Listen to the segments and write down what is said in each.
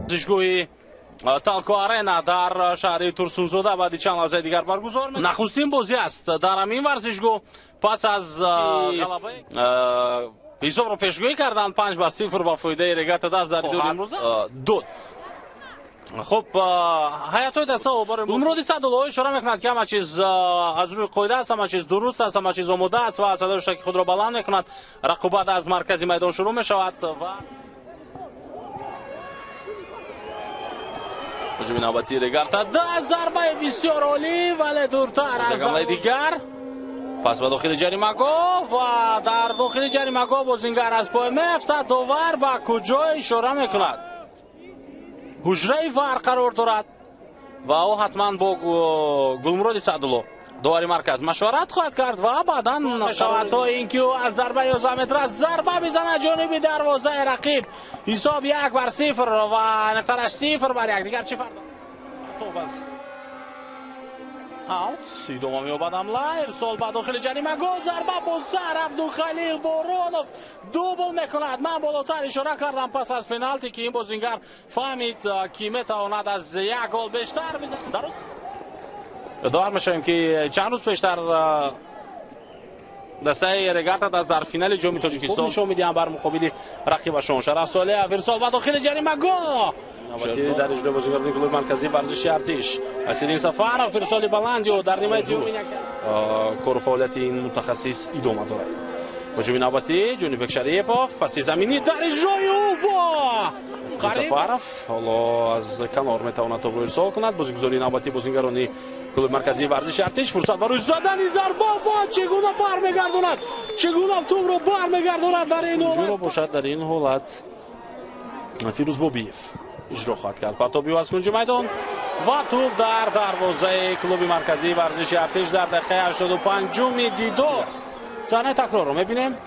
ورزشگاه تالکو آرنا در شهر ترسونزاده و چند لحظه دیگر برگزار می‌شود. نخستین بازی است در همین ورزشگاه پس از غلبه حساب را پیشگویی کردند 5-0 با فایده رگات دست در دور امروز دو. خب هیئت دسته اوبر گلمرودی سعدالله اشاره میکند که همه چیز از روی قاعده است، همه چیز درست است، همه چیز آماده است و صدای که خود را بلند میکند. رقابت از مرکزی میدان شروع میشود و هجوم نوبتی رگارتا دست ضربه بسیار عالی ولی دورتر از حمله دیگر. پس به داخل جریمه گاه و در داخل جریمه گاه بازیگر از پای میافتد. داور به کجا اشاره میکند؟ حجره ور قرار دارد و او حتما با گلمرود سعدالله داوری مرکز مشورت خواهد کرد و بعدا شود تا اینکه او از ضربه 11 متر ضربه بزنه جانب دروازه رقیب. حساب 1-0 و نقطه‌اش 0-1. دیگر چی فرق دارد؟ اوت ادامه می‌یابد حمله. ارسال به داخل جریمه گاه ضربه با سر عبدالخلیل بارونوف دوبل میکند. من بالاتر اشاره کردم پس از پنالتی که این بازیگر فهمید که میتواند از یک گل بیشتر بزنه. درست دار میشویم که چند روز پیشتر دسته رگارتا دست در فینال جام تاجیکستان نشون میدیم بر مقابل رقیبشون. شرف صالح ورسال و داخل جریمه گاه نوبتی در اجرای بازیگران کلوب مرکزی ورزشی ارتش اسیدین سفر فرسال بلند و در نیمه دوم کار فعالیت این متخصص ادامه دارد. هجوم نوبتی جنوب شریفوف پس زمینی در اجرای او و سفرف حالا از کنار میتواند توپ را ارسال کند. بازیگزاری نوبتی بازیگران کلوب مرکزی ورزش ارتش فرصت برای زدن ضربه و چگونه برمیگرداند، چگونه توپ را برمیگرداند در این حالت باشد. در این حالت فیروز بابیف اجرا خواهد کرد پرتابی از کنج میدان و توپ در دروازه کلوب مرکزی ورزش ارتش در دقیقه 85 دیدو. صحنه تکرار رو میبینیم.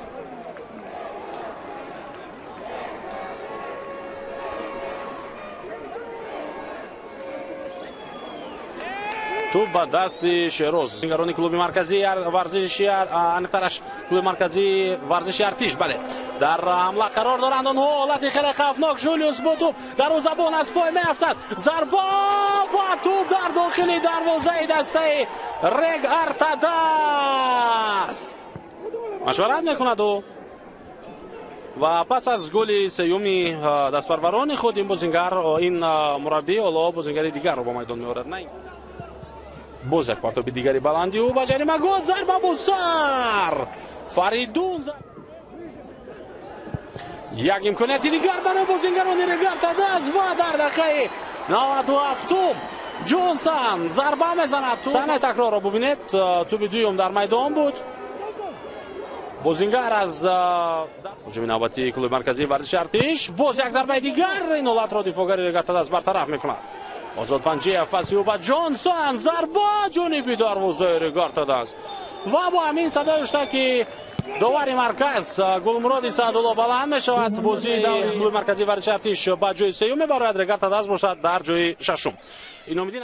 توپ به دست شیروز نگرانی کلوب مرکزی ورزشی انقرش کلوب مرکزی ورزشی ارتش بله در حمله قرار دارند. آنها حالت خیلی خطرناک. جولیوس با توپ دروازه‌بان از پای میافتد. ضربه و توپ در داخل دروازه دسته رگارتا دست مشورت میکند و پس از گل سیومی دست پروران خود این بازیگر این مربی حالا بازیگر دیگر رو با میدان میآورد. نه باز یک پرتاب دیگری بلندی او با جریمه گاه ضربه با سر فریدون یک امکانیت دیگر برای بازیگران رگارتا دست و در دقیقه 97 جونسون ضربه میزند. صحنه تکرار را ببینید. توپ دوم در میدان بود. بازیگر از هجوم نوبتی کلوب مرکزی ورزش ارتش باز یک ضربه دیگر این حالت را دفاعگر رگارتا دست برطرف میکند. آزاد پنجیف پس او با جونسون ضربه جانبی دروازه رگارتا دست و با همین صدایش که داوری مرکز گلمرود سعدالله بلند میشود. بازی کلوب مرکزی ورزش ارتش با جای سیوم برای رگارتا دست باشد در جای ششم.